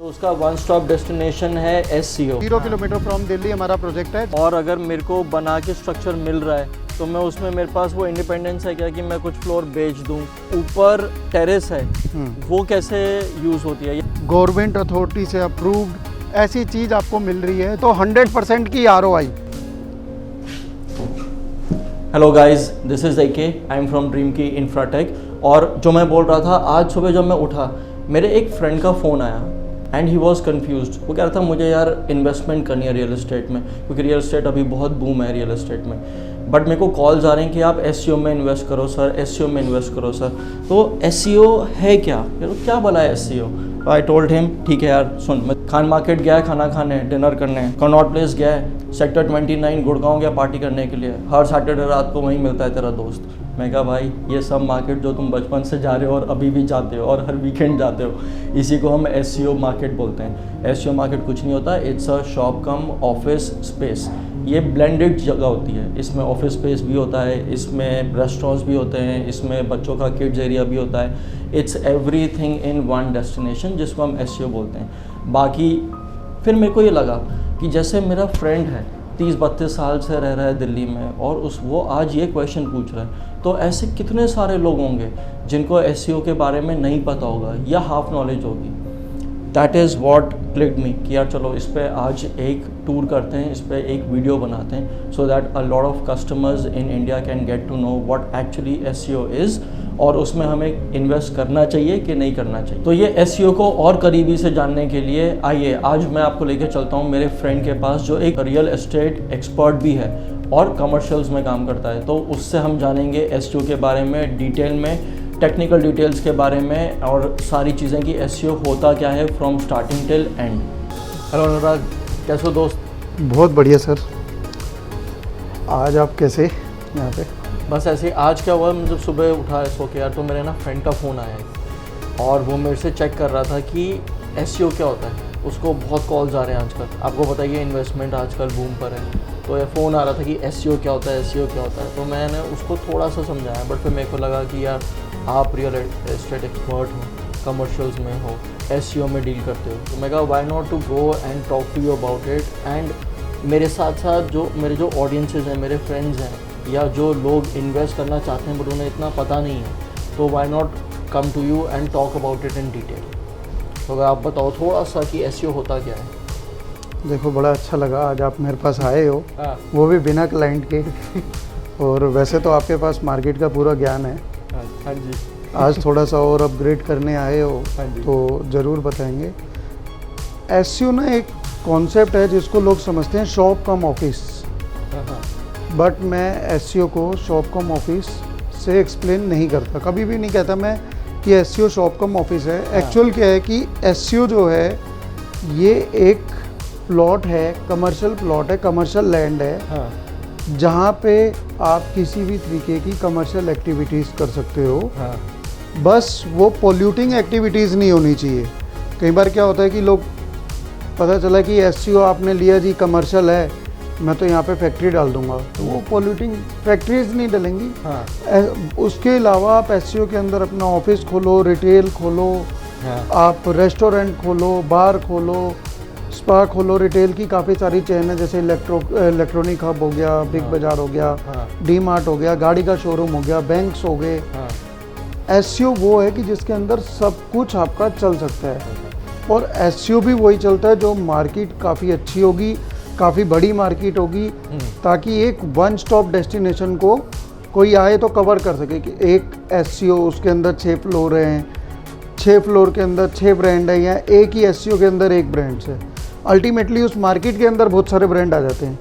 तो उसका one stop destination है SEO। 0 किलोमीटर फ्रॉम दिल्ली हमारा प्रोजेक्ट है। और अगर मेरे को बना के स्ट्रक्चर मिल रहा है तो मैं उसमें मेरे पास वो इंडिपेंडेंस है क्या कि मैं कुछ फ्लोर बेच दूं। ऊपर टेरेस है, वो कैसे यूज़ होती है? गवर्नमेंट अथॉरिटी से अप्रूव्ड ऐसी चीज़ आपको मिल रही है तो 100% की ROI। Hello guys, this is AK, I am from dream की इंफ्राटेक। और जो मैं बोल रहा था, आज सुबह जब मैं उठा मेरे एक फ्रेंड का फ़ोन आया एंड ही वॉज कन्फ्यूज्ड। वो कह रहा था मुझे यार इन्वेस्टमेंट करनी है रियल इस्टेट में, क्योंकि रियल इस्टेट अभी बहुत बूम है रियल इस्टेट में। बट मेरे को कॉल्स आ रहे हैं कि आप SEO में इन्वेस्ट करो सर, SEO में इन्वेस्ट करो सर। तो SEO है क्या? क्या भला है SEO? आई टोल्ड हिम ठीक है यार सुन, मैं खान मार्केट गया है खाना खाने, डिनर करने, कनॉट प्लेस गया है, सेक्टर 29 गुड़गांव गया पार्टी करने के लिए, हर सैटरडे रात को वहीं मिलता है तेरा दोस्त। मैं कहा भाई ये सब मार्केट जो तुम बचपन से जा रहे हो और अभी भी जाते हो और हर वीकेंड जाते हो, इसी को हम SEO मार्केट बोलते हैं। SEO मार्केट कुछ नहीं होता, it's a shop come office space. ये ब्लेंडेड जगह होती है, इसमें ऑफिस स्पेस भी होता है, इसमें रेस्टोरेंट्स भी होते हैं, इसमें बच्चों का किड्स एरिया भी होता है। It's everything in one destination, जिसको हम SEO बोलते हैं। बाकी फिर मेरे को ये लगा कि जैसे मेरा फ्रेंड है 30-32 साल से रह रहा है दिल्ली में और वो आज ये क्वेश्चन पूछ रहा है, तो ऐसे कितने सारे लोग होंगे जिनको SEO के बारे में नहीं पता होगा या हाफ नॉलेज होगी। दैट इज़ वॉट क्लिक्ड मी कि यार चलो इस पर आज एक टूर करते हैं, इस पर एक वीडियो बनाते हैं, so that a lot of customers in India can get to know what actually SEO is, और उसमें हमें इन्वेस्ट करना चाहिए कि नहीं करना चाहिए। तो ये SEO को और करीबी से जानने के लिए आइए आज मैं आपको लेके चलता हूँ मेरे फ्रेंड के पास, जो एक रियल एस्टेट एक्सपर्ट भी है और कमर्शियल्स में काम करता है। तो उससे हम जानेंगे SEO के बारे में डिटेल में, टेक्निकल डिटेल्स के बारे में, और सारी चीज़ें कि SEO होता क्या है from starting till end. Hello Anurag, कैसे हो दोस्त? बहुत बढ़िया सर। आज आप कैसे यहाँ पे? बस ऐसे ही। आज क्या हुआ, मतलब सुबह उठा सो के यार, तो मेरे ना फ्रेंड का फ़ोन आया है और वो मेरे से चेक कर रहा था कि SEO क्या होता है। उसको बहुत कॉल्स आ रहे हैं आजकल, आपको बताइए इन्वेस्टमेंट आजकल बूम पर है। तो ये फ़ोन आ रहा था कि SEO क्या होता है, SEO क्या होता है। तो मैंने उसको थोड़ा सा समझाया, बट फिर मेरे को लगा कि यार आप रियल एस्टेट एक्सपर्ट हो, कमर्शियल्स में हो, SEO में डील करते हो, तो मैं कहा why not to go and talk to you about it. And मेरे साथ साथ जो मेरे जो ऑडियंसेस हैं, मेरे फ्रेंड्स हैं, या जो लोग इन्वेस्ट करना चाहते हैं बट उन्हें इतना पता नहीं है, तो why not come to you and talk about it in detail. तो अगर आप बताओ थोड़ा सा कि SEO होता क्या है। देखो बड़ा अच्छा लगा आज आप मेरे पास आए हो, वो भी बिना क्लाइंट के। और वैसे तो आपके पास मार्केट का पूरा ज्ञान है। हाँ जी। आज थोड़ा सा और अपग्रेड करने आए हो तो ज़रूर बताएंगे। SEO ना एक कॉन्सेप्ट है जिसको लोग समझते हैं शॉप कम ऑफिस, बट मैं SEO को शॉप कम ऑफिस से एक्सप्लेन नहीं करता, कभी भी नहीं कहता मैं कि SEO शॉप कम ऑफिस है। एक्चुअल क्या है कि SEO जो है ये एक प्लॉट है, कमर्शियल प्लॉट है, कमर्शियल लैंड है, जहाँ पे आप किसी भी तरीके की कमर्शियल एक्टिविटीज़ कर सकते हो। बस वो पोल्यूटिंग एक्टिविटीज़ नहीं होनी चाहिए। कई बार क्या होता है कि लोग, पता चला कि SEO आपने लिया जी कमर्शियल है, मैं तो यहाँ पे फैक्ट्री डाल दूंगा, तो वो पोल्यूटिंग फैक्ट्रीज नहीं डलेंगी। उसके अलावा आप SEO के अंदर अपना ऑफिस खोलो, रिटेल खोलो, आप रेस्टोरेंट खोलो, बार खोलो, स्पा खोलो। रिटेल की काफ़ी सारी चेन है, जैसे इलेक्ट्रॉनिक हब हो गया, बिग बाज़ार हो गया, DMart हो गया, गाड़ी का शोरूम हो गया, बैंक्स हो गए। SEO वो है कि जिसके अंदर सब कुछ आपका चल सकता है, और SEO भी वही चलता है जो मार्केट काफ़ी अच्छी होगी, काफ़ी बड़ी मार्केट होगी, ताकि एक वन स्टॉप डेस्टिनेशन को कोई आए तो कवर कर सके। कि एक SEO उसके अंदर 6 फ्लोर हैं, 6 फ्लोर के अंदर 6 ब्रांड है, या एक ही SEO के अंदर एक ब्रांड है। अल्टीमेटली उस मार्केट के अंदर बहुत सारे ब्रांड आ जाते हैं,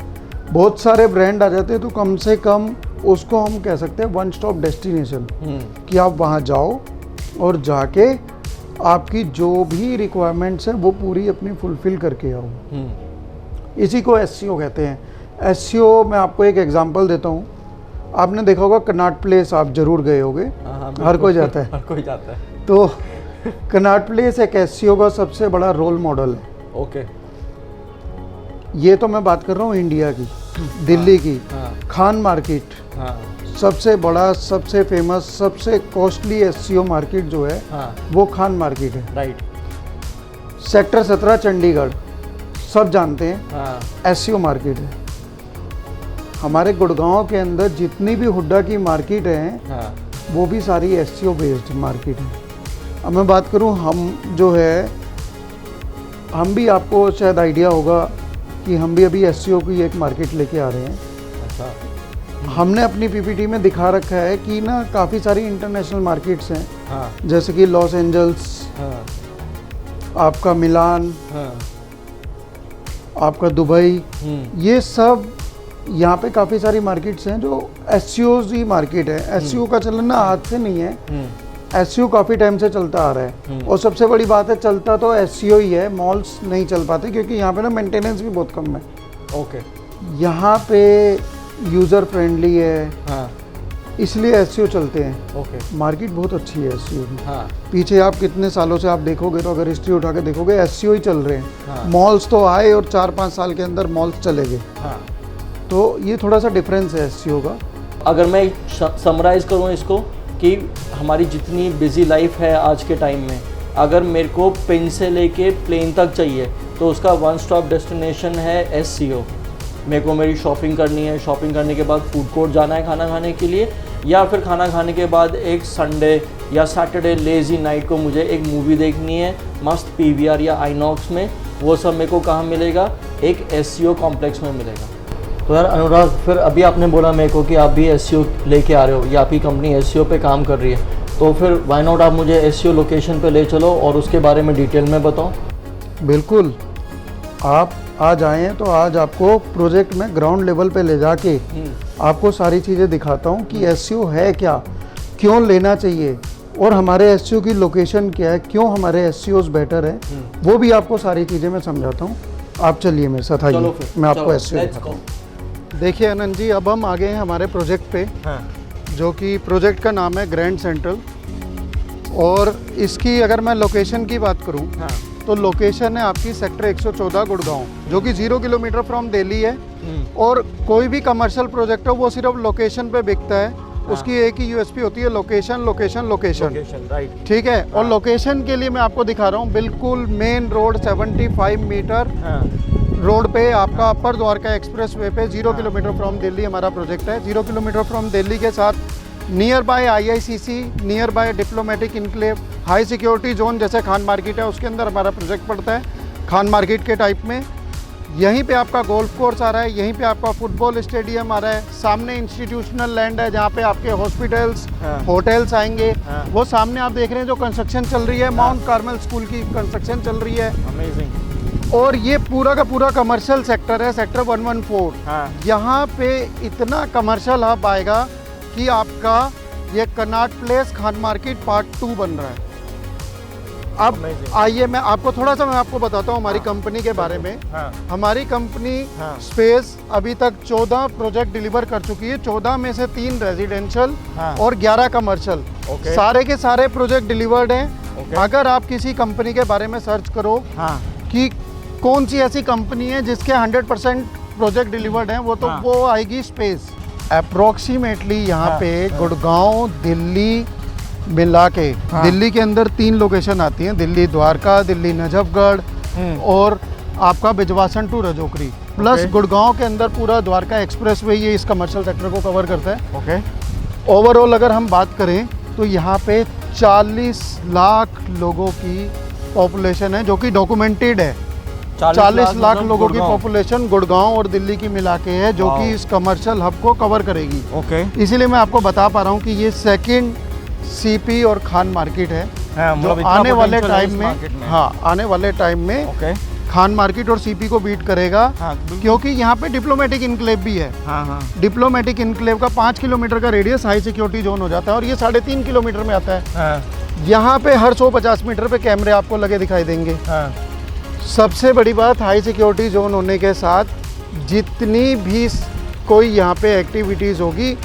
बहुत सारे ब्रांड आ जाते हैं, तो कम से कम उसको हम कह सकते हैं वन स्टॉप डेस्टिनेशन, कि आप वहाँ जाओ और जाके आपकी जो भी रिक्वायरमेंट्स हैं वो पूरी अपनी फुलफ़िल करके आओ। इसी को SEO कहते हैं। SEO मैं आपको एक एग्जांपल देता हूँ। आपने देखा होगा कनॉट प्लेस, आप जरूर गए होगे, हर कोई जाता है। हर कोई जाता है। तो कनॉट प्लेस एक SEO का सबसे बड़ा रोल मॉडल है। ओके। ये तो मैं बात कर रहा हूँ इंडिया की, दिल्ली की। खान मार्केट सबसे बड़ा, सबसे फेमस, सबसे कॉस्टली SEO मार्केट जो है वो खान मार्केट है। राइट। सेक्टर 17 चंडीगढ़ सब जानते हैं, हाँ एससीओ मार्केट है। हमारे गुड़गांव के अंदर जितनी भी हुड्डा की मार्केट है हाँ वो भी सारी एससीओ बेस्ड मार्केट है। अब मैं बात करूं, हम जो है, हम भी, आपको शायद आइडिया होगा कि हम भी अभी एससीओ की एक मार्केट लेके आ रहे हैं। अच्छा हमने अपनी पीपीटी में दिखा रखा है कि ना काफ़ी सारी इंटरनेशनल मार्केट्स हैं, हाँ जैसे कि लॉस एंजल्स, हाँ आपका मिलान, हाँ आपका दुबई, ये सब यहाँ पे काफ़ी सारी मार्केट्स हैं जो एससीओ ही मार्केट है। एससीओ का चलन ना आज से नहीं है, एससीओ काफ़ी टाइम से चलता आ रहा है। और सबसे बड़ी बात है, चलता तो एससीओ ही है, मॉल्स नहीं चल पाते क्योंकि यहाँ पे ना मेंटेनेंस भी बहुत कम है। ओके यहाँ पे यूज़र फ्रेंडली है, हाँ इसलिए एससीओ चलते हैं। ओके मार्केट बहुत अच्छी है एससीओ की। हाँ पीछे आप कितने सालों से आप देखोगे तो अगर हिस्ट्री उठा के देखोगे एससीओ ही चल रहे हैं। हाँ। मॉल्स तो आए और 4-5 साल के अंदर मॉल्स चले गए, हाँ। तो ये थोड़ा सा डिफरेंस है एससीओ का। अगर मैं समराइज़ करूँ इसको कि हमारी जितनी बिजी लाइफ है आज के टाइम में, अगर मेरे को पिन से लेके प्लेन तक चाहिए तो उसका वन स्टॉप डेस्टिनेशन है एससीओ। मेरे को मेरी शॉपिंग करनी है, शॉपिंग करने के बाद फूड कोर्ट जाना है खाना खाने के लिए, या फिर खाना खाने के बाद एक संडे या सैटरडे लेजी नाइट को मुझे एक मूवी देखनी है मस्त पीवीआर या आईनॉक्स में, वो सब मेरे को कहाँ मिलेगा? एक एससीओ कॉम्प्लेक्स में मिलेगा। तो यार अनुराग, फिर अभी आपने बोला मेरे को कि आप भी एससीओ लेके आ रहे हो या आपकी कंपनी एससीओ पे काम कर रही है, तो फिर व्हाई नॉट आप मुझे एससीओ लोकेशन पे ले चलो और उसके बारे में डिटेल में बताओ। बिल्कुल, आप आज आए हैं तो आज आपको प्रोजेक्ट में ग्राउंड लेवल पे ले जाके आपको सारी चीज़ें दिखाता हूँ कि एससीओ है क्या, क्यों लेना चाहिए, और हमारे एससीओ की लोकेशन क्या है, क्यों हमारे एससीओज बेटर है, वो भी आपको सारी चीज़ें मैं समझाता हूँ। आप चलिए मेरे साथ आइए, मैं आपको एससीओ दिखाता हूँ। देखिए अनंत जी, अब हम आ गए हैं हमारे प्रोजेक्ट पे, जो कि प्रोजेक्ट का नाम है ग्रैंड सेंट्रल। और इसकी अगर मैं लोकेशन की बात करूं तो लोकेशन है आपकी सेक्टर 114 गुड़गांव, जो कि 0 किलोमीटर फ्रॉम दिल्ली है। और कोई भी कमर्शियल प्रोजेक्ट हो वो सिर्फ लोकेशन पे बिकता है, उसकी एक ही यूएसपी होती है, लोकेशन लोकेशन लोकेशन, राइट, ठीक है। और लोकेशन के लिए मैं आपको दिखा रहा हूँ, बिल्कुल मेन रोड 75 मीटर रोड पे आपका अपर द्वारका एक्सप्रेस वे पे 0 किलोमीटर फ्रॉम दिल्ली हमारा प्रोजेक्ट है। 0 किलोमीटर फ्रॉम दिल्ली के साथ near by IICC, near by diplomatic enclave, high security zone जैसे खान मार्केट है उसके अंदर हमारा प्रोजेक्ट पड़ता है, खान मार्केट के टाइप में। यहीं पे आपका गोल्फ कोर्स आ रहा है, यहीं पे आपका फुटबॉल स्टेडियम आ रहा है, सामने इंस्टीट्यूशनल लैंड है जहाँ पे आपके हॉस्पिटल्स, होटल्स आएंगे। वो सामने आप देख रहे हैं जो कंस्ट्रक्शन चल रही है, माउंट कार्मल स्कूल की कंस्ट्रक्शन चल रही है। अमेजिंग। और ये पूरा का पूरा कमर्शियल सेक्टर है, सेक्टर 114। यहाँ पे इतना कमर्शियल हब आएगा कि आपका ये Connaught place Khan market part 2 बन रहा है। अब आइए मैं आपको बताता हूँ हमारी कंपनी के बारे में। हमारी कंपनी स्पेस अभी तक 14 प्रोजेक्ट डिलीवर कर चुकी है, 14 में से 3 रेजिडेंशियल और 11 कमर्शियल। सारे के सारे प्रोजेक्ट डिलीवर्ड हैं। अगर आप किसी कंपनी के बारे में सर्च करो कि कौन सी ऐसी कंपनी है जिसके 100% प्रोजेक्ट डिलीवर्ड हैं, वो आएगी स्पेस। अप्रोक्सीमेटली यहाँ पे गुड़गांव, दिल्ली मिला के, दिल्ली के अंदर 3 लोकेशन आती हैं, दिल्ली द्वारका, दिल्ली नजफगढ़ और आपका बिजवासन टू रजोकरी, प्लस गुड़गांव के अंदर पूरा द्वारका एक्सप्रेस वे ये इस कमर्शियल सेक्टर को कवर करता है। ओवरऑल अगर हम बात करें तो यहाँ पे 40 लाख लोगों की पॉपुलेशन है जो कि डॉक्यूमेंटेड है। 40 लाख लोगों की पॉपुलेशन गुड़गांव और दिल्ली की मिला के है, जो कि इस कमर्शियल हब को कवर करेगी। इसीलिए मैं आपको बता पा रहा हूँ कि ये सेकंड सीपी और खान मार्केट है, जो आने वाले टाइम में आने वाले टाइम में खान मार्केट और सीपी को बीट करेगा। क्योंकि यहाँ पे डिप्लोमेटिक इनक्लेव भी है। डिप्लोमेटिक इनक्लेव का 5 किलोमीटर का रेडियस हाई सिक्योरिटी जोन हो जाता है और ये 3.5 किलोमीटर में आता है। यहाँ पे हर 150 मीटर पे कैमरे आपको लगे दिखाई देंगे। सबसे बड़ी बात, हाई सिक्योरिटी जोन होने के साथ जितनी भी कोई यहाँ पे एक्टिविटीज़ होगी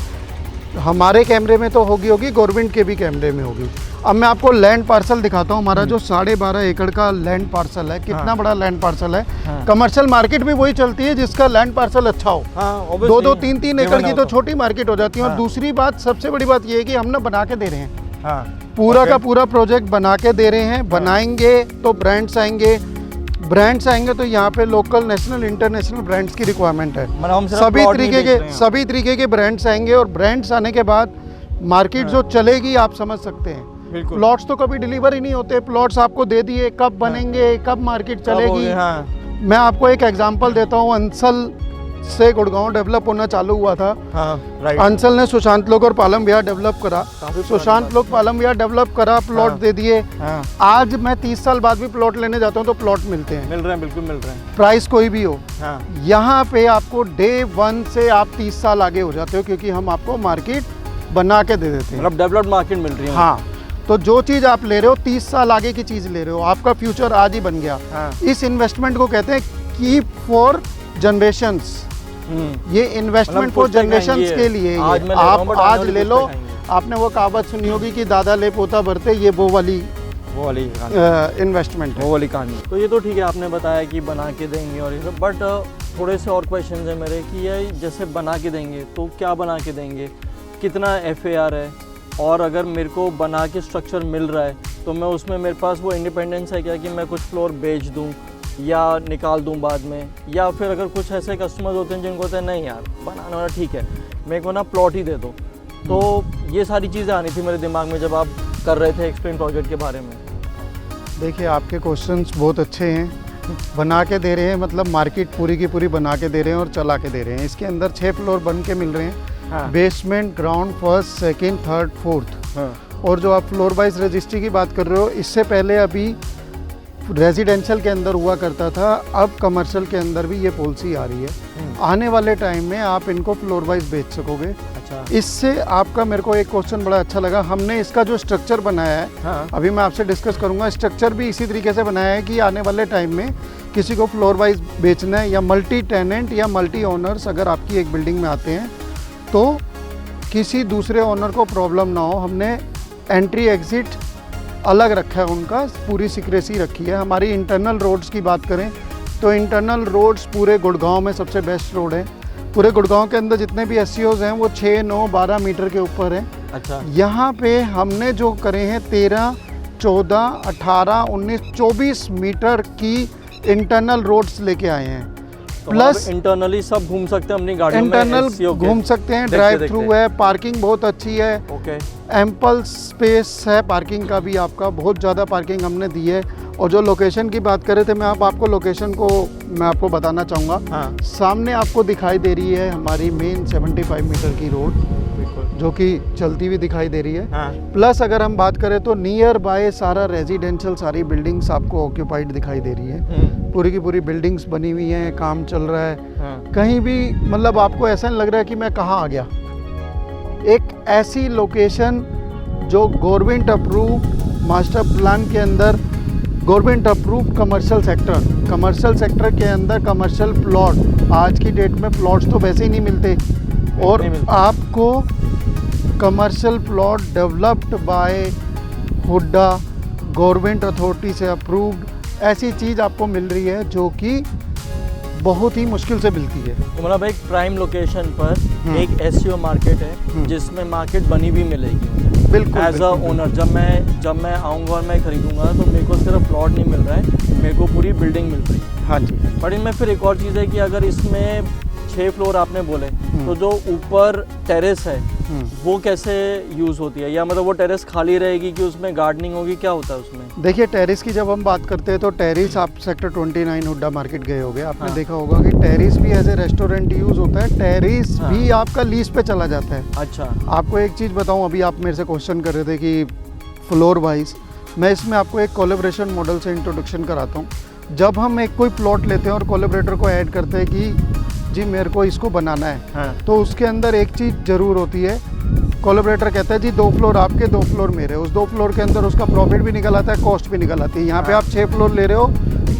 हमारे कैमरे में तो होगी, गवर्नमेंट के भी कैमरे में होगी। अब मैं आपको लैंड पार्सल दिखाता हूँ। हमारा जो 12.5 एकड़ का लैंड पार्सल है, कितना बड़ा लैंड पार्सल है। कमर्शियल मार्केट भी वही चलती है जिसका लैंड पार्सल अच्छा हो। 2-2, 3-3 एकड़ की तो छोटी मार्केट हो जाती है। और दूसरी बात, सबसे बड़ी बात ये है कि हम ना बना के दे रहे हैं, पूरा का पूरा प्रोजेक्ट बना के दे रहे हैं। बनाएंगे तो ब्रांड्स आएंगे, ब्रांड्स आएंगे तो यहाँ पे लोकल, नेशनल, इंटरनेशनल ब्रांड्स की रिक्वायरमेंट है। मतलब हम सिर्फ सभी plot नहीं तरीके बेच रहे हैं। सभी तरीके के ब्रांड्स आएंगे और ब्रांड्स आने के बाद मार्केट जो चलेगी आप समझ सकते हैं। बिल्कुल। प्लॉट्स तो कभी डिलीवर ही नहीं होते, प्लॉट्स आपको दे दिए, कब बनेंगे, कब मार्केट चलेगी। हाँ मैं आपको एक एग्जांपल देता हूँ, अंसल से गुड़गांव डेवलप होना चालू हुआ था। हाँ राइट। अंसल ने सुशांत लोक और पालम विहार डेवलप करा, काफी सुशांत लोक पालम विहार डेवलप करा, प्लॉट हाँ। दे दिए। हाँ आज मैं 30 साल बाद भी प्लॉट लेने जाता हूँ तो प्लॉट मिलते हैं, मिल रहे हैं, बिल्कुल मिल रहे हैं। प्राइस कोई भी हो। हाँ यहाँ पे आपको डे 1 से आप 30 साल आगे हो जाते हो, क्योंकि हम आपको मार्केट बना के दे देते हैं। मतलब डेवलप्ड मार्केट मिल रही है। हाँ, तो जो चीज़ आप ले रहे हो 30 साल आगे की चीज़ ले रहे हो, आपका फ्यूचर आज ही बन गया। हाँ। इस इन्वेस्टमेंट को कहते हैं कीप फॉर जनरेशंस। ये इन्वेस्टमेंट मतलब फॉर कुछ तक जनरेशंस आएंगे। के लिए आज ये। मैं ले रहा हूँ, आप but आने आज वाले ले कुछ लो। तक आएंगे। आपने वो कहावत सुनी होगी कि दादा ले पोता भरते, ये वो वाली वो वाली कहानी। इन्वेस्टमेंट है। वो वाली कहानी। तो ये तो ठीक है, आपने बताया कि बना के देंगे और ये सब, बट थोड़े से और क्वेश्चन हैं मेरे कि ये जैसे बना के देंगे तो क्या बना के देंगे, कितना FAR है, और अगर मेरे को बना के स्ट्रक्चर मिल रहा है तो मैं उसमें मेरे पास वो इंडिपेंडेंस है क्या कि मैं कुछ फ्लोर बेच दूँ या निकाल दूँ बाद में, या फिर अगर कुछ ऐसे कस्टमर्स होते हैं जिनको होता है नहीं यार बनाना वाला ठीक है, मेरे को ना प्लॉट ही दे दो। तो ये सारी चीज़ें आनी थी मेरे दिमाग में जब आप कर रहे थे एक्सप्लेन प्रोजेक्ट के बारे में। देखिए, आपके क्वेश्चंस बहुत अच्छे हैं। बना के दे रहे हैं मतलब मार्केट पूरी की पूरी बना के दे रहे हैं और चला के दे रहे हैं। इसके अंदर 6 फ्लोर बन के मिल रहे हैं। हाँ। Basement, ground, first, second, third, fourth. हाँ। और जो आप फ्लोर वाइज रजिस्ट्री की बात कर रहे हो, इससे पहले अभी रेजिडेंशियल के अंदर हुआ करता था, अब कमर्शियल के अंदर भी ये पॉलिसी आ रही है। आने वाले टाइम में आप इनको फ्लोर वाइज बेच सकोगे। अच्छा। इससे आपका, मेरे को एक क्वेश्चन बड़ा अच्छा लगा, हमने इसका जो स्ट्रक्चर बनाया है, हाँ। अभी मैं आपसे डिस्कस करूंगा, स्ट्रक्चर भी इसी तरीके से बनाया है कि आने वाले टाइम में किसी को फ्लोर वाइज बेचना है या मल्टी टेनेंट या मल्टी ओनर्स अगर आपकी एक बिल्डिंग में आते हैं तो किसी दूसरे ओनर को प्रॉब्लम ना हो। हमने एंट्री एग्जिट अलग रखा है, उनका पूरी सिक्रेसी रखी है। हमारी इंटरनल रोड्स की बात करें तो इंटरनल रोड्स पूरे गुड़गांव में सबसे बेस्ट रोड है। पूरे गुड़गांव के अंदर जितने भी SCOs हैं वो 6, 9, 12 मीटर के ऊपर हैं। अच्छा। यहाँ पे हमने जो करे हैं 13, 14, 18, 19, 24 मीटर की इंटरनल रोड्स लेके आए हैं। तो प्लस इंटरनली सब घूम सकते हैं अपनी गाड़ियों में, इंटरनल SCO के। घूम सकते हैं, देखते ड्राइव देखते। थ्रू है, पार्किंग बहुत अच्छी है, ओके। एम्पल स्पेस है पार्किंग का भी, आपका बहुत ज़्यादा पार्किंग हमने दी है। और जो लोकेशन की बात कर रहे थे, मैं आपको लोकेशन को मैं आपको बताना चाहूँगा। हाँ। सामने आपको दिखाई दे रही है हमारी मेन 75 मीटर की रोड, बिल्कुल। जो कि चलती हुई दिखाई दे रही है। हाँ। प्लस अगर हम बात करें तो नियर बाय सारा रेजिडेंशियल, सारी बिल्डिंग्स आपको ऑक्यूपाइड दिखाई दे रही है। पूरी की पूरी बिल्डिंग्स बनी हुई हैं, काम चल रहा है। हाँ। कहीं भी मतलब आपको ऐसा नहीं लग रहा है कि मैं कहाँ आ गया। एक ऐसी लोकेशन जो गवर्नमेंट अप्रूव मास्टर प्लान के अंदर, गवर्नमेंट अप्रूव कमर्शियल सेक्टर के अंदर कमर्शियल प्लॉट, आज की डेट में प्लॉट्स तो वैसे ही नहीं मिलते, और नहीं मिलते। आपको commercial plot developed by Hooda, government authority से अप्रूव्ड, ऐसी चीज़ आपको मिल रही है जो कि बहुत ही मुश्किल से मिलती है। तो मतलब एक प्राइम लोकेशन पर एक SCO मार्केट है जिसमें मार्केट बनी भी मिलेगी मुझे। बिल्कुल एज अ बिल्कुल। ओनर जब मैं आऊँगा और मैं खरीदूंगा तो मेरे को सिर्फ प्लॉट नहीं मिल रहा है, मेरे को पूरी बिल्डिंग मिल रही है। हाँ जी। बट इनमें फिर एक और चीज़ है कि अगर इसमें 6 फ्लोर आपने बोले तो जो ऊपर टेरेस है वो कैसे यूज़ होती है, या मतलब वो टेरेस खाली रहेगी कि उसमें गार्डनिंग होगी, क्या होता है उसमें? देखिए, टेरिस की जब हम बात करते हैं तो टेरिस, आप सेक्टर 29 हुड्डा मार्केट गए होगे, आपने हाँ। देखा होगा कि टेरिस भी एज ए रेस्टोरेंट यूज़ होता है, टेरिस हाँ। भी आपका लीज पे चला जाता है। अच्छा। आपको एक चीज़ बताऊं, अभी आप मेरे से क्वेश्चन कर रहे थे कि फ्लोर वाइज, मैं इसमें आपको एक कोलैबोरेशन मॉडल से इंट्रोडक्शन कराता हूँ। जब हम एक कोई प्लॉट लेते हैं और कोलैबोरेटर को ऐड करते हैं कि जी मेरे को इसको बनाना है, हाँ। तो उसके अंदर एक चीज़ ज़रूर होती है, कोलैबोरेटर कहता है जी 2 फ्लोर आपके, 2 फ्लोर मेरे, उस 2 फ्लोर के अंदर उसका प्रॉफिट भी निकल आता है, कॉस्ट भी निकल आती है। यहाँ पे आप 6 फ्लोर ले रहे हो,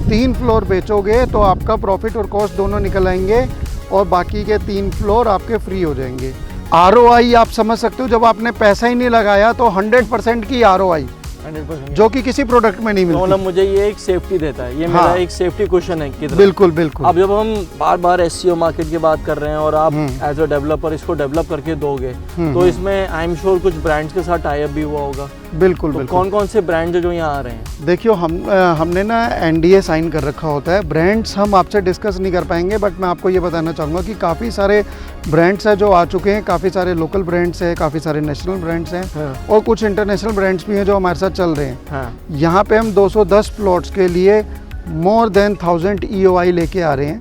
3 फ्लोर बेचोगे तो आपका प्रॉफिट और कॉस्ट दोनों निकल आएंगे और बाकी के 3 फ्लोर आपके फ्री हो जाएंगे। ROI आप समझ सकते हो, जब आपने पैसा ही नहीं लगाया तो 100% की ROI, 100%। जो कि किसी प्रोडक्ट में नहीं तो मतलब मिलती। मुझे ये एक सेफ्टी देता है, ये मेरा हाँ। एक सेफ्टी क्वेश्चन है किधर। बिल्कुल बिल्कुल। अब जब हम बार बार SCO मार्केट की बात कर रहे हैं और आप एज अ डेवलपर इसको डेवलप करके दोगे तो इसमें आई एम श्योर कुछ ब्रांड्स के साथ टाई अप भी हुआ होगा। बिल्कुल तो बिल्कुल। कौन कौन से ब्रांड जो यहाँ आ रहे हैं? देखियो हमने ना NDA साइन कर रखा होता है, ब्रांड्स हम आपसे डिस्कस नहीं कर पाएंगे, बट मैं आपको ये बताना चाहूँगा कि काफ़ी सारे ब्रांड्स हैं जो आ चुके हैं, काफ़ी सारे लोकल ब्रांड्स हैं, काफ़ी सारे नेशनल ब्रांड्स हैं, हाँ। और कुछ इंटरनेशनल ब्रांड्स भी हैं जो हमारे साथ चल रहे हैं। हाँ। यहाँ पे हम 210 प्लॉट्स के लिए मोर देन 1000 EOI लेके आ रहे हैं,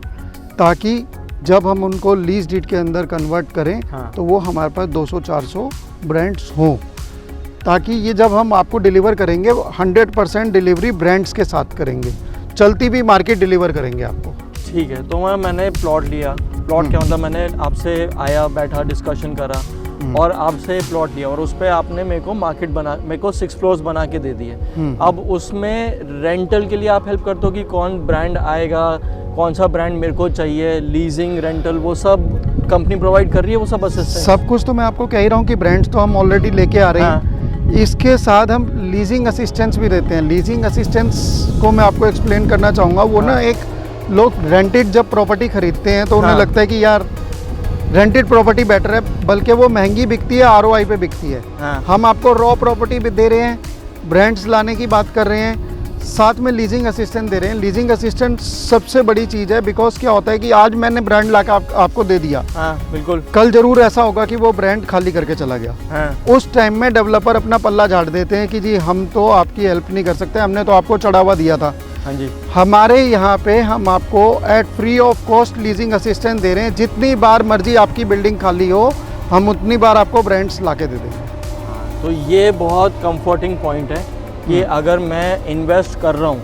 ताकि जब हम उनको लीज डीड के अंदर कन्वर्ट करें हाँ। तो वो हमारे पास 200-400 ब्रांड्स हों, ताकि ये जब हम आपको डिलीवर करेंगे 100% डिलीवरी ब्रांड्स के साथ करेंगे, चलती भी मार्केट डिलीवर करेंगे आपको। ठीक है, तो मैंने प्लॉट लिया, प्लॉट क्या मतलब मैंने आपसे आया, बैठा, डिस्कशन करा और आपसे प्लॉट लिया, और उस पर आपने मेरे को 6 फ्लोर्स बना के दे दिए। अब उसमें रेंटल के लिए आप हेल्प करते हो कि कौन ब्रांड आएगा, कौन सा ब्रांड मेरे को चाहिए, लीजिंग, रेंटल, वो सब कंपनी प्रोवाइड कर रही है, वो सब असिस्टेंट? सब कुछ तो मैं आपको कह ही रहा हूँ कि ब्रांड्स तो हम ऑलरेडी लेके आ रहे हैं। इसके साथ हम लीजिंग असिस्टेंस भी देते हैं। लीजिंग असिस्टेंस को मैं आपको एक्सप्लेन करना चाहूँगा। वो ना एक लोग रेंटेड जब प्रॉपर्टी खरीदते हैं तो उन्हें लगता है कि यार रेंटेड प्रॉपर्टी बेटर है, बल्कि वो महंगी बिकती है, ROI पे बिकती है। हम आपको रॉ प्रॉपर्टी भी दे रहे हैं, ब्रांड्स लाने की बात कर रहे हैं, साथ में लीजिंग असिस्टेंट दे रहे हैं। लीजिंग असिस्टेंट सबसे बड़ी चीज़ है, बिकॉज क्या होता है कि आज मैंने ब्रांड ला के आपको दे दिया, बिल्कुल, कल जरूर ऐसा होगा कि वो ब्रांड खाली करके चला गया। उस टाइम में डेवलपर अपना पल्ला झाड़ देते हैं कि जी हम तो आपकी हेल्प नहीं कर सकते, हमने तो आपको चढ़ावा दिया था। हाँ जी। हमारे यहाँ पे हम आपको at free of cost leasing assistant दे रहे हैं। जितनी बार मर्जी आपकी बिल्डिंग खाली हो, हम उतनी बार आपको ब्रांड्स ला के दे देंगे। तो ये बहुत कंफर्टिंग पॉइंट है कि अगर मैं इन्वेस्ट कर रहा हूँ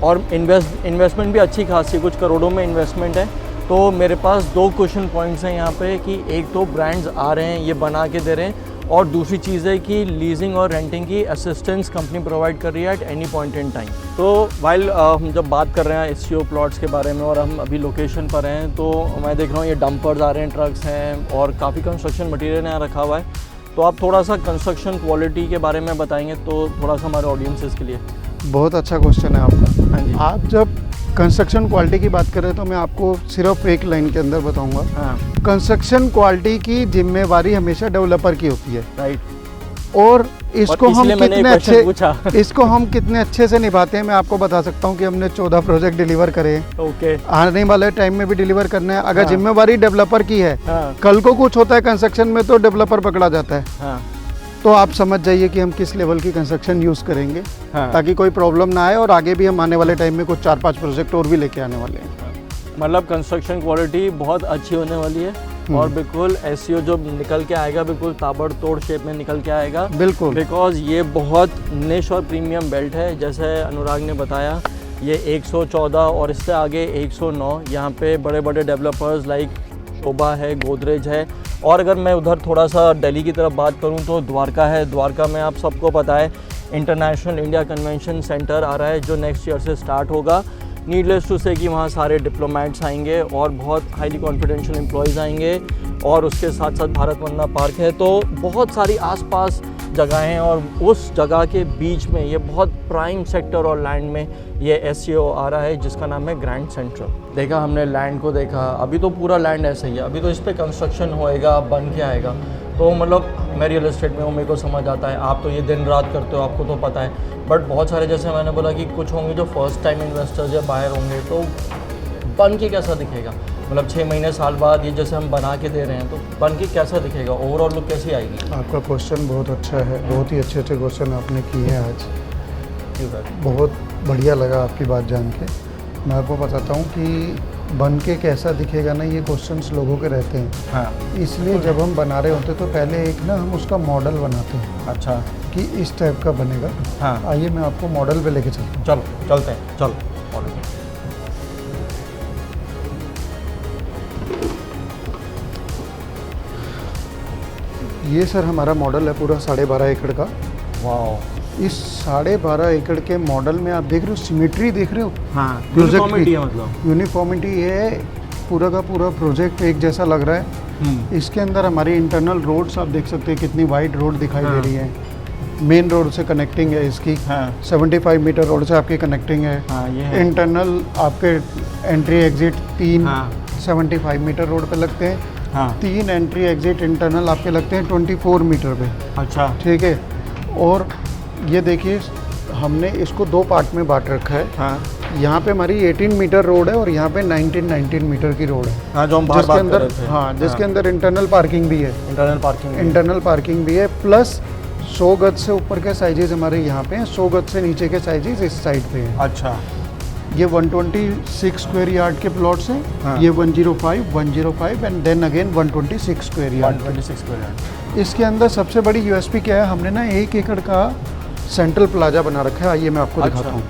और इन्वेस्टमेंट भी अच्छी खासी, कुछ करोड़ों में इन्वेस्टमेंट है, तो मेरे पास 2 क्वेश्चन पॉइंट्स हैं यहाँ पे कि एक तो ब्रांड्स आ रहे हैं, ये बना के दे रहे हैं, और दूसरी चीज़ है कि लीजिंग और रेंटिंग की असिस्टेंस कंपनी प्रोवाइड कर रही है at any point in time. तो वाइल हम जब बात कर रहे हैं SEO प्लॉट्स के बारे में और हम अभी लोकेशन पर हैं, तो मैं देख रहा हूँ ये डंपर्स आ रहे हैं, ट्रक्स हैं और काफ़ी कंस्ट्रक्शन मटीरियल यहाँ रखा हुआ है। तो आप थोड़ा सा कंस्ट्रक्शन क्वालिटी के बारे में बताएंगे तो थोड़ा सा हमारे ऑडियंसेस के लिए। बहुत अच्छा क्वेश्चन है आपका। हाँ जी। आप जब कंस्ट्रक्शन क्वालिटी की बात करें तो मैं आपको सिर्फ एक लाइन के अंदर बताऊंगा। कंस्ट्रक्शन क्वालिटी की जिम्मेवारी हमेशा डेवलपर की होती है, राइट। और इसको हम कितने अच्छे से निभाते हैं, मैं आपको बता सकता हूं कि हमने 14 प्रोजेक्ट डिलीवर करे। ओके। आने वाले टाइम में भी डिलीवर करना है। अगर जिम्मेवारी डेवलपर की है, कल को कुछ होता है कंस्ट्रक्शन में तो डेवलपर पकड़ा जाता है। तो आप समझ जाइए कि हम किस लेवल की कंस्ट्रक्शन यूज़ करेंगे, ताकि कोई प्रॉब्लम ना आए, और आगे भी हम आने वाले टाइम में कुछ 4-5 प्रोजेक्ट और भी लेके आने वाले हैं। मतलब कंस्ट्रक्शन क्वालिटी बहुत अच्छी होने वाली है और बिल्कुल SEO जो निकल के आएगा बिल्कुल ताबड़तोड़ शेप में निकल के आएगा, बिल्कुल, बिकॉज ये बहुत निश और प्रीमियम बेल्ट है। जैसे अनुराग ने बताया, ये 114 और इससे आगे 109 यहाँ पे बड़े बड़े डेवलपर्स लाइक शोभा है, गोदरेज है, और अगर मैं उधर थोड़ा सा दिल्ली की तरफ बात करूँ तो द्वारका है। द्वारका में आप सबको पता है इंटरनेशनल इंडिया कन्वेंशन सेंटर आ रहा है जो नेक्स्ट ईयर से स्टार्ट होगा। नीडलेस टू से कि वहाँ सारे डिप्लोमेट्स आएंगे और बहुत हाईली कॉन्फिडेंशियल एम्प्लॉयज़ आएंगे, और उसके साथ साथ भारत वंदना पार्क है। तो बहुत सारी आसपास जगहें हैं, और उस जगह के बीच में ये बहुत प्राइम सेक्टर और लैंड में ये SEO आ रहा है जिसका नाम है ग्रैंड सेंट्रल। देखा हमने लैंड को देखा, अभी तो पूरा लैंड ऐसा ही है, अभी तो इस पर कंस्ट्रक्शन होएगा, बन के आएगा। तो मतलब मैं रियल एस्टेट में हूँ, मेरे को समझ आता है, आप तो ये दिन रात करते हो, आपको तो पता है। बट बहुत सारे, जैसे मैंने बोला कि कुछ होंगे जो फर्स्ट टाइम इन्वेस्टर्स या बायर होंगे, तो बन के कैसा दिखेगा, मतलब 6 महीने साल बाद ये जैसे हम बना के दे रहे हैं, तो बन के कैसा दिखेगा, ओवरऑल लुक कैसी आएगी? आपका क्वेश्चन बहुत अच्छा है, बहुत ही अच्छे अच्छे क्वेश्चन आपने किए हैं आज। बहुत बढ़िया लगा आपकी बात जान के। मैं आपको बताता हूँ कि बन के कैसा दिखेगा ना, ये क्वेश्चंस लोगों के रहते हैं। इसलिए जब हम बना रहे होते तो पहले एक ना हम उसका मॉडल बनाते हैं। अच्छा, कि इस टाइप का बनेगा। आइए मैं आपको मॉडल पे लेके चलता हूँ। चलते हैं, चलो मॉडल। ये सर हमारा मॉडल है पूरा 12.5 एकड़ का। वाह। इस 12.5 एकड़ के मॉडल में आप देख रहे हो, सिमेट्री देख रहे हो? यूनिफॉर्मिटी है, मतलब यूनिफॉर्मिटी है, पूरा का पूरा प्रोजेक्ट एक जैसा लग रहा है। इसके अंदर हमारी इंटरनल रोड्स आप देख सकते हैं, कितनी वाइड रोड दिखाई दे रही है। मेन रोड से कनेक्टिंग है इसकी। 75 मीटर रोड से आपकी कनेक्टिंग है। इंटरनल आपके एंट्री एग्जिट 3 75 मीटर रोड पे लगते हैं। हाँ 3 एंट्री एग्जिट इंटरनल आपके लगते हैं 24 मीटर पे, अच्छा ठीक है। और ये देखिए हमने इसको 2 पार्ट में बांट रखा है। हाँ यहाँ पे हमारी 18 मीटर रोड है और यहाँ पे 19 मीटर की रोड है, हाँ जो हम बाहर जिसके बात अंदर कर रहे थे। हाँ जिसके अंदर इंटरनल पार्किंग भी है। इंटरनल पार्किंग भी है, प्लस 100 गज से ऊपर के साइजेस हमारे यहाँ पे हैं, 100 गज से नीचे के साइजेस इस साइड पे हैं। अच्छा ये 126 स्क्वायर यार्ड के प्लॉट्स हैं। हाँ। ये 105 and then again 126 square yard. 126 square yard. इसके अंदर सबसे बड़ी यूएसपी क्या है, हमने ना 1 एकड़ का सेंट्रल प्लाजा बना रखा है। आइए मैं आपको अच्छा। दिखाता हूँ।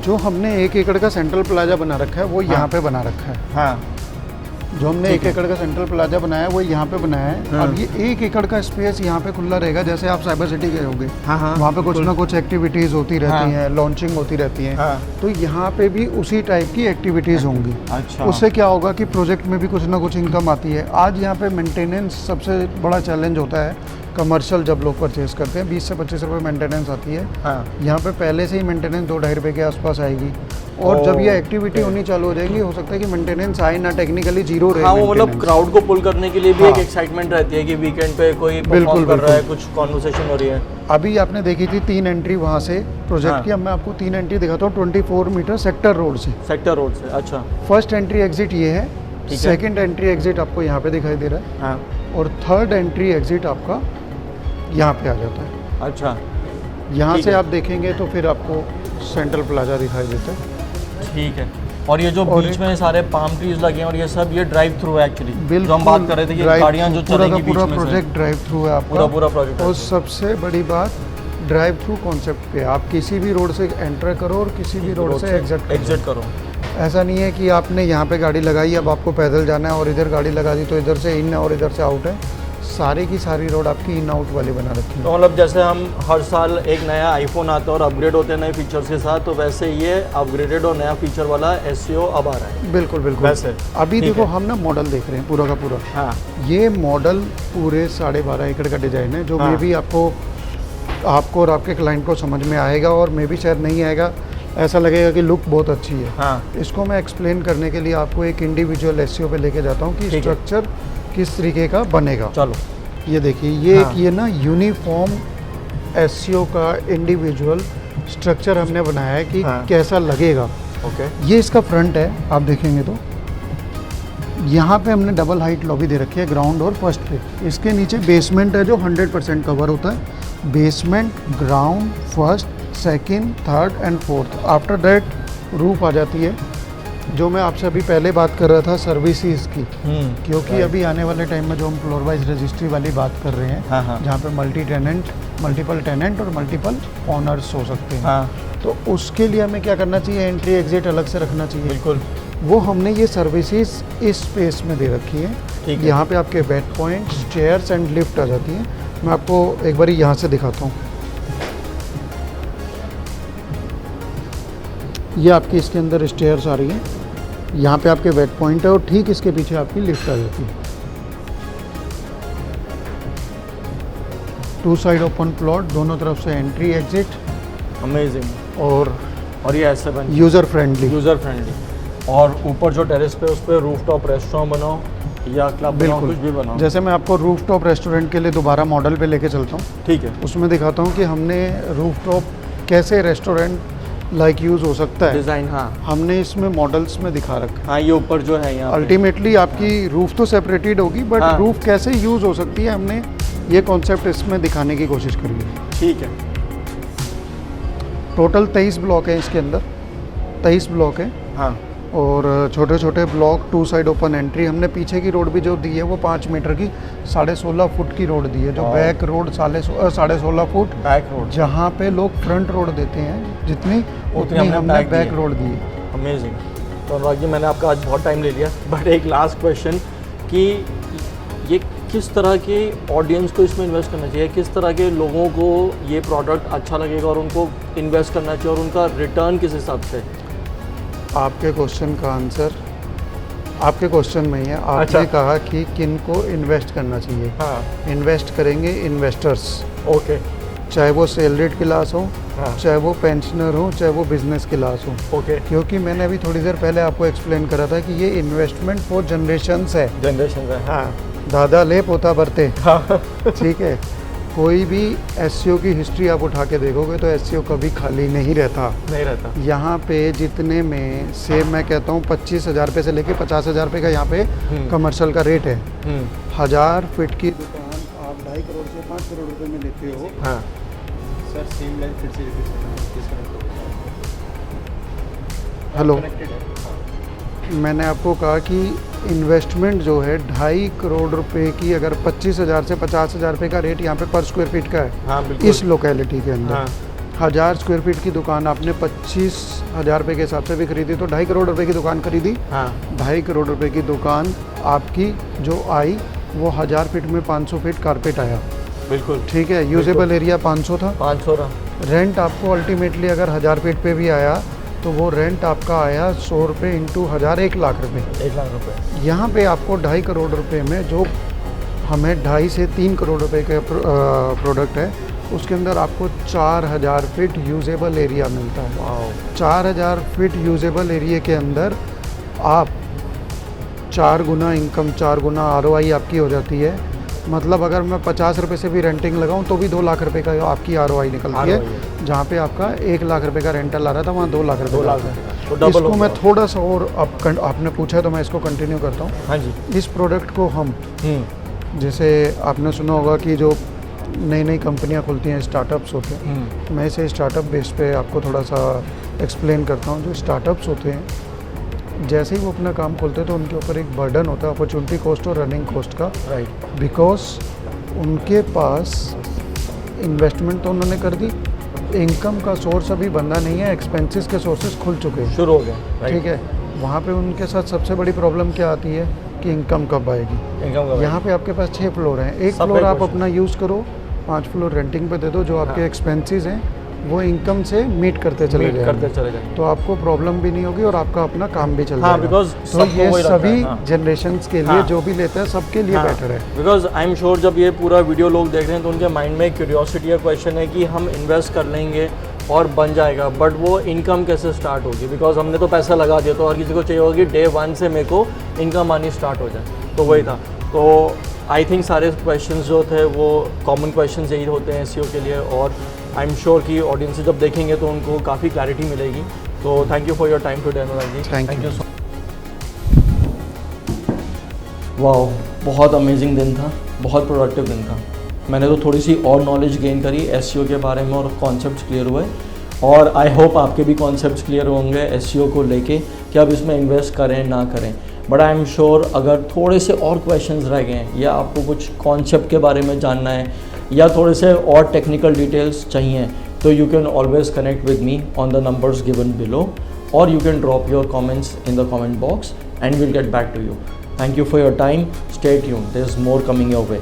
जो हमने 1 एकड़ का सेंट्रल प्लाजा बना रखा है वो हाँ। यहाँ पे बना रखा है। हाँ जो हमने ठीक 1 है। एकड़ का सेंट्रल प्लाजा बनाया है वो यहाँ पे बनाया है। हाँ। अब ये 1 एकड़ का स्पेस यहाँ पे खुला रहेगा। जैसे आप साइबर सिटी गए होंगे, हाँ हाँ वहाँ पे कुछ ना कुछ एक्टिविटीज़ होती रहती हाँ। हैं, लॉन्चिंग होती रहती हैं। हाँ तो यहाँ पे भी उसी टाइप की एक्टिविटीज़ होंगी। अच्छा उससे क्या होगा कि प्रोजेक्ट में भी कुछ ना कुछ इनकम आती है। आज यहाँ पे मेंटेनेंस सबसे बड़ा चैलेंज होता है। कमर्शियल जब लोग परचेज करते हैं 20 से 25 रुपये मेंटेनेंस आती है। हाँ यहाँ पे पहले से ही मेंटेनेंस 2-2.5 रुपये के आसपास आएगी। और जब ये एक्टिविटी होनी चालू हो जाएगी, हो सकता है कि मेंटेनेंस आए ना, टेक्निकली जीरो रहे। हाँ वो मतलब maintenance। क्राउड को पुल करने के लिए भी हाँ। एक एक्साइटमेंट रहती है कि वीकेंड पे कोई बिल्कुल, परफॉर्म कर रहा है, बिल्कुल। कुछ कॉन्वर्सेशन हो रही है। अभी आपने देखी थी 3 एंट्री वहाँ से प्रोजेक्ट हाँ। की। अब मैं आपको 3 एंट्री दिखाता हूँ 24 मीटर सेक्टर रोड से। सेक्टर रोड से। अच्छा फर्स्ट एंट्री एग्जिट ये है, ठीक है। सेकंड एंट्री एग्जिट आपको यहाँ पे दिखाई दे रहा है, हाँ और थर्ड एंट्री एग्जिट आपका यहाँ पे आ जाता है। अच्छा यहाँ ठीक से है। आप देखेंगे तो फिर आपको सेंट्रल प्लाजा दिखाई देता है। ठीक है। और ये जो और बीच एक- में सारे पाम ट्रीज लगे हैं और ये सब, ये ड्राइव थ्रू है एक्चुअली। बिल्कुल जो हम बात कर रहे थे कि drive गाड़ियाँ जो through, पूरा चलेंगी का बीच पूरा में से। प्रोजेक्ट ड्राइव थ्रू है आपका। पूरा प्रोजेक्ट और सबसे बड़ी बात ड्राइव थ्रू कॉन्सेप्ट पे आप किसी भी रोड से एंटर करो और किसी भी रोड से एग्जिट करो। ऐसा नहीं है कि आपने यहाँ पे गाड़ी लगाई, अब आपको पैदल जाना है और इधर गाड़ी लगा दी तो इधर से इन है और इधर से आउट है। सारी की सारी रोड आपकी इन आउट वाली बना रखी तो है। मतलब जैसे हम हर साल एक नया आईफोन आता है और अपग्रेड होते हैं नए फीचर्स के साथ, तो वैसे ये अपग्रेडेड और नया फीचर वाला SEO अब आ रहा है। बिल्कुल बिल्कुल। वैसे अभी ठीक देखो है। हम ना मॉडल देख रहे हैं पूरा का पूरा। हाँ ये मॉडल पूरे 12.5 एकड़ का डिज़ाइन है, जो हाँ। मे भी आपको और आपके क्लाइंट को समझ में आएगा, और मे भी शायद नहीं आएगा। ऐसा लगेगा कि लुक बहुत अच्छी है। हाँ इसको मैं एक्सप्लेन करने के लिए आपको एक इंडिविजुअल SEO पे लेके जाता हूँ कि ठीक है। स्ट्रक्चर किस तरीके का बनेगा। चलो। ये देखिए, ये हाँ। ये ना यूनिफॉर्म SEO का इंडिविजुअल स्ट्रक्चर हमने बनाया है कि हाँ। कैसा लगेगा। ओके। ये इसका फ्रंट है, आप देखेंगे तो यहाँ पे हमने डबल हाइट लॉबी दे रखी है ग्राउंड और फर्स्ट पे। इसके नीचे बेसमेंट है जो 100% कवर होता है। Basement, ground, first, second, third and fourth. After that roof आ जाती है, जो मैं आपसे अभी पहले बात कर रहा था सर्विसेज की। क्योंकि अभी आने वाले टाइम में जो हम फ्लोर वाइज रजिस्ट्री वाली बात कर रहे हैं, हाँ हाँ जहाँ पे मल्टीपल टेनेंट और मल्टीपल ओनर्स हो सकते हैं, हाँ तो उसके लिए हमें क्या करना चाहिए, एंट्री एग्जिट अलग से रखना चाहिए। बिल्कुल। वो हमने ये सर्विसेज इस स्पेस में दे रखी है। ठीक है। यहाँ पे आपके bed point, chairs and lift आ जाती है। मैं आपको एक बार यहाँ से दिखाता हूँ। ये आपकी इसके अंदर स्टेयर्स आ रही हैं, यहाँ पे आपके बेड पॉइंट है और ठीक इसके पीछे आपकी लिफ्ट आ जाती है। 2 साइड ओपन प्लॉट, दोनों तरफ से एंट्री एग्जिट, अमेजिंग। और और ये ऐसे बन यूज़र फ्रेंडली। User friendly. और ऊपर जो टेरेस पे उस पर रूफ टॉप रेस्टोरेंट बनाओ या क्लब बनाओ, कुछ भी बनाओ। जैसे मैं आपको रूफ टॉप रेस्टोरेंट के लिए दोबारा मॉडल पे लेके चलता हूँ, ठीक है। उसमें दिखाता हूँ कि हमने रूफ टॉप कैसे रेस्टोरेंट लाइक यूज़ हो सकता है। डिज़ाइन, हाँ हमने इसमें मॉडल्स में दिखा रखा है। हाँ, ये ऊपर जो है यहाँ पे। अल्टीमेटली आपकी रूफ तो सेपरेटेड होगी, बट हाँ। रूफ कैसे यूज़ हो सकती है, हमने ये कॉन्सेप्ट इसमें दिखाने की कोशिश करी है। ठीक है। टोटल 23 ब्लॉक हैं इसके अंदर, 23 ब्लॉक हैं। हाँ और छोटे छोटे ब्लॉक, 2 साइड ओपन एंट्री। हमने पीछे की रोड भी जो दी है वो 5 मीटर की 16.5 फुट की रोड दी है। जो वाह। Back road 16.5 foot, back road. जहाँ पे लोग फ्रंट रोड देते हैं जितनी, उतनी हमने हमने back बैक दी है। रोड दी है। अमेजिंग। तो अनुराग जी, मैंने आपका आज बहुत टाइम ले लिया, बट एक लास्ट क्वेश्चन कि ये किस तरह के ऑडियंस को इसमें इन्वेस्ट करना चाहिए, किस तरह के लोगों को ये प्रोडक्ट अच्छा लगेगा और उनको इन्वेस्ट करना चाहिए, और उनका रिटर्न किस हिसाब से? आपके क्वेश्चन का आंसर आपके क्वेश्चन में ही है। आपने अच्छा। कहा कि किन को इन्वेस्ट करना चाहिए। हाँ। इन्वेस्ट करेंगे इन्वेस्टर्स, ओके। चाहे वो सैलरीड क्लास हो, हाँ। चाहे वो पेंशनर हो, चाहे वो बिजनेस क्लास हो। ओके, क्योंकि मैंने अभी थोड़ी देर पहले आपको एक्सप्लेन करा था कि ये इन्वेस्टमेंट फॉर जनरेशंस है। जनरेशन है। हाँ दादा ले पोता बरते। हाँ ठीक है, कोई भी एसईओ की हिस्ट्री आप उठा के देखोगे तो एसईओ कभी खाली नहीं रहता। नहीं रहता। यहाँ पे जितने में से मैं कहता हूँ 25,000 रुपये से लेके 50,000 रुपये का यहाँ पे कमर्शियल का रेट है। 1000 फीट की दुकान आप 2.5 करोड़ से 5 करोड़ रुपए में लेते हो। हाँ सर सेम लाइन फिर से रिपीट करना, डिस्कनेक्ट हो गया। हेलो, कनेक्टेड है। मैंने आपको कहा कि इन्वेस्टमेंट जो है 2.5 करोड़ रुपए की, अगर 25,000 से 50,000 रुपये का रेट यहाँ पे पर स्क्वायर फीट का है। हाँ बिल्कुल। इस लोकेलिटी के अंदर हाँ 1000 स्क्वायर फीट की दुकान आपने 25,000 रुपये के हिसाब से भी खरीदी तो 2.5 करोड़ रुपए की दुकान खरीदी। हाँ 2.5 करोड़ रुपए की दुकान आपकी जो आई वो 1000 फीट में 500 फीट कारपेट आया। बिल्कुल ठीक है, यूजेबल एरिया 500 था। 500 रहा। रेंट आपको अल्टीमेटली अगर 1000 फीट पे भी आया तो वो रेंट आपका आया 100 रुपये इंटू 1000, 1 लाख रुपये। 1 लाख रुपए। यहाँ पे आपको 2.5 करोड़ रुपए में जो हमें 2.5 से 3 करोड़ रुपए का प्रोडक्ट है उसके अंदर आपको 4000 फीट यूजेबल एरिया मिलता है। वाओ। 4000 फीट यूजेबल एरिया के अंदर आप 4 गुना इनकम, 4 गुना ROI आपकी हो जाती है। मतलब अगर मैं 50 रुपये से भी रेंटिंग लगाऊं तो भी 2 लाख रुपए का आपकी ROI निकलती ROI है। जहाँ पे आपका 1 लाख रुपए का रेंटल आ रहा था वहाँ 2 लाख रुपए 2 का लाख आता है। रुपए। तो डबल इसको हो मैं गया। थोड़ा सा और आपने पूछा तो मैं इसको कंटिन्यू करता हूँ। हाँ जी। इस प्रोडक्ट को हम जैसे आपने सुना होगा कि जो नई नई कंपनियां खुलती हैं, स्टार्टअप्स होते हैं। मैं इसे स्टार्टअप बेस पे आपको थोड़ा सा एक्सप्लेन करता हूँ। जो स्टार्टअप्स होते हैं जैसे ही वो अपना काम खोलते हैं तो उनके ऊपर एक बर्डन होता है अपॉर्चुनिटी कॉस्ट और रनिंग कॉस्ट का। राइट। बिकॉज उनके पास इन्वेस्टमेंट तो उन्होंने कर दी, इनकम का सोर्स अभी बंदा नहीं है, एक्सपेंसेस के सोर्सेज खुल चुके हैं। शुरू हो गया। ठीक है, वहाँ पे उनके साथ सबसे बड़ी प्रॉब्लम क्या आती है कि इनकम कब आएगी। इनकम का यहाँ पे आपके पास 6 फ्लोर हैं, एक सब फ्लोर पे आप क्वेश्चन। अपना यूज़ करो, 5 फ्लोर रेंटिंग पे दे दो। जो आपके हाँ। एक्सपेंसेस हैं वो इनकम से मीट करते चले मीट करते जाएंगे, चले जाएंगे। तो आपको प्रॉब्लम भी नहीं होगी और आपका अपना काम भी चल हाँ, जाएगा। because तो सबको ये वही लगता है, सभी हाँ। जनरेशन्स के लिए हाँ। जो भी लेते हैं सबके लिए बेटर है। बिकॉज आई एम श्योर जब ये पूरा वीडियो लोग देख रहे हैं तो उनके माइंड में क्यूरियोसिटी या क्वेश्चन है कि हम इन्वेस्ट कर लेंगे और बन जाएगा, बट वो इनकम कैसे स्टार्ट होगी। बिकॉज हमने तो पैसा लगा दिया, तो हर किसी को चाहिए होगी डे 1 से मेरे को इनकम आनी स्टार्ट हो जाए। तो वही था। तो आई थिंक सारे क्वेश्चंस जो थे वो कॉमन क्वेश्चंस यही होते हैं एसईओ के लिए, और आई एम श्योर कि ऑडियंस जब देखेंगे तो उनको काफ़ी क्लैरिटी मिलेगी। तो thank you for your time today Anurag ji. Thank you. So wow, बहुत अमेजिंग दिन था, बहुत प्रोडक्टिव दिन था। मैंने तो थोड़ी सी और नॉलेज गेन करी एसईओ के बारे में और कॉन्सेप्ट्स क्लियर हुए, और आई होप आपके भी कॉन्सेप्ट्स क्लियर होंगे एसईओ को लेके कि आप इसमें इन्वेस्ट करें ना करें। बट आई एम श्योर अगर थोड़े से और क्वेश्चंस रह गए हैं या आपको कुछ कॉन्सेप्ट के बारे में जानना है या थोड़े से और टेक्निकल डिटेल्स चाहिए तो you can always connect with me on the numbers given below, और you can drop your comments in the comment box and we'll get back to you. Thank you for your time. Stay tuned. There's more coming your way.